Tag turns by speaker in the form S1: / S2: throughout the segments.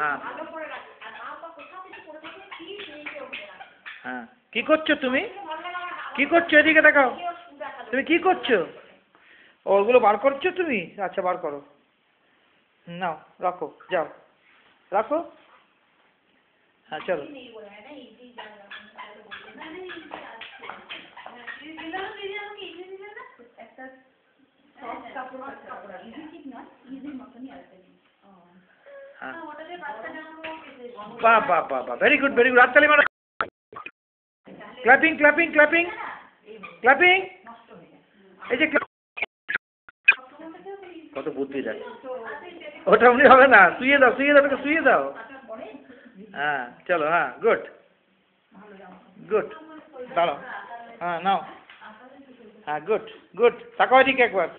S1: হ্যাঁ হ্যাঁ কি করছো তুমি? কি করছো? এদিকে দেখাও। তুমি কি করছো? ওগুলো বার করছো তুমি? আচ্ছা বার করো। নাও রাখো, যাও রাখো। হ্যাঁ চলো। বাহ বাহ বাহ বাহ, ভেরি গুড ভেরি গুড। হাততালি মারো। Clapping clapping clapping clapping. এই যে কত বুদ্ধি দেখ। ওটা উনি হবে না, শুয়ে দাও শুয়ে দাও, শুয়ে দাও। হ্যাঁ চলো, হ্যাঁ গুড গুড। দাঁড়াও, হ্যাঁ নাও, হ্যাঁ গুড গুড। তাকাও এদিকে একবার।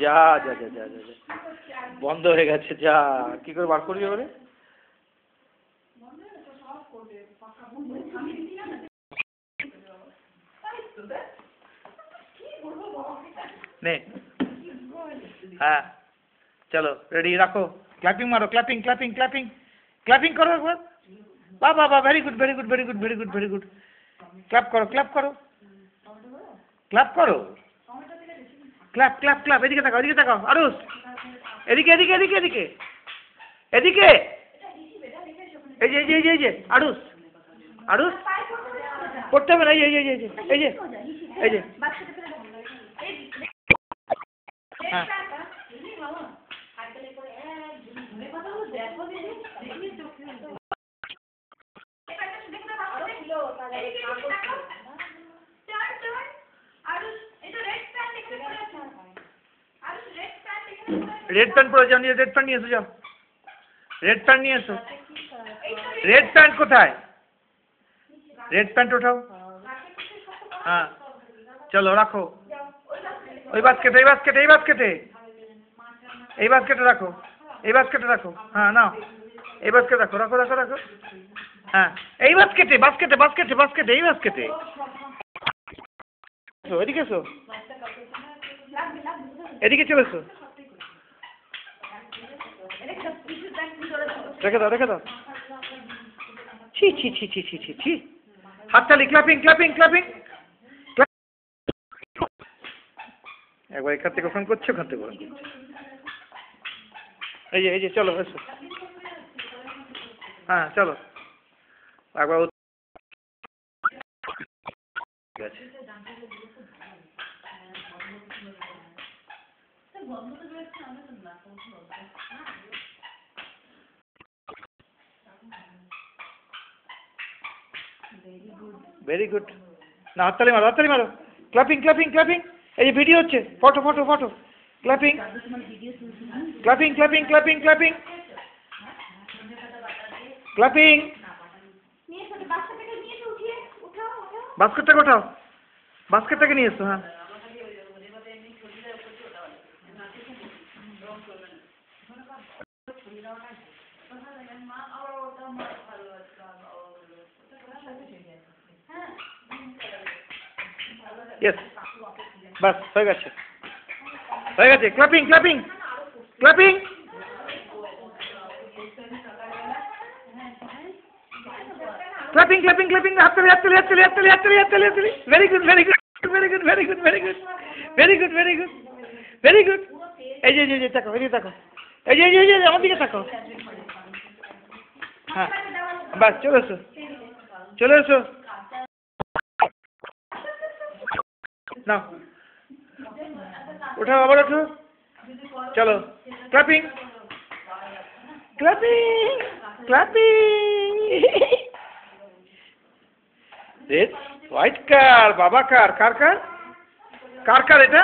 S1: যা যা যা যা যা, বন্ধ হয়ে গেছে। যা, কি করে বার করবি এবারে? নে, হ্যাঁ চলো রেডি, রাখো। ক্ল্যাপিং মারো, ক্ল্যাপিং ক্ল্যাপিং ক্ল্যাপিং ক্ল্যাপিং করো একবার। বাহ বাহ বাহ, very good very good very good very good very good. Clap করো ক্ল্যাপ করো ক্ল্যাপ করো। Clap clap clap. এদিকে তাকাও এদিকে তাকাও। আরুষ এদিকে এদিকে এদিকে এদিকে এদিকে। এই যে এই যে এই যে এই যে আরুষ আরুষ করতে হবে না। এই যে এই যে এই যে এই যে এই যে, হ্যাঁ রেড প্যান্ট পরে যাও, নিয়ে রেড প্যান্ট নিয়ে এসো, যাও রেড প্যান্ট নিয়ে এসো। রেড প্যান্ট কোথায়? রেড প্যান্ট ওঠাও। হ্যাঁ চলো রাখো। ওই বাস্কেটে এই বাস্কেটে এই বাস্কেটে এই বাস্কেটে রাখো, এই বাস্কেটে রাখো। হ্যাঁ নাও, এই বাস্কেটে রাখো রাখো রাখো রাখো। হ্যাঁ এই বাস্কেটে বাস্কেটে বাস্কেটে বাস্কেটে এই বাস্কেটে। এদিকে এসো, এদিকে চলে এসো। রেখে দাও রেখে দাও। ছি ছি ছি ছি ছি ছি ছি। হাততালি, ক্ল্যাপিং ক্ল্যাপিং ক্ল্যাপিং। একবার এখান থেকে ওখান করছে, ওখান থেকে ওখান করছে। এই যে চলো এসো। হ্যাঁ চলো একবার। ঠিক আছে, ভেরি গুড। না হাততালি মারো হাততালি মারো। Clapping clapping clapping. এই যে ভিডিও হচ্ছে, photo photo photo. Clapping clapping clapping clapping clapping clapping. বাস্কেটটাকে ওঠাও, বাস্কেটটাকে নিয়ে এসো। হ্যাঁ ইয়েস, বাস হয়ে গেছে হয়ে গেছে। Clapping clapping clapping. Clapping clapping clapping. হাততালি হাততালি হাততালি হাততালি হাততালি হাততালি হাততালি। Very good very good very good very good very good very good very good very good. এই যে এই যে তাকাও, এই যে তাকাও, এই যে এই যে আমার দিকে তাকাও। হ্যাঁ বাস চলে এসো চলে এসো। না ওঠাও, আবার ওঠো। চলো clapping clapping clapping. Red white car, বাবা কার কার কার কার কার এটা?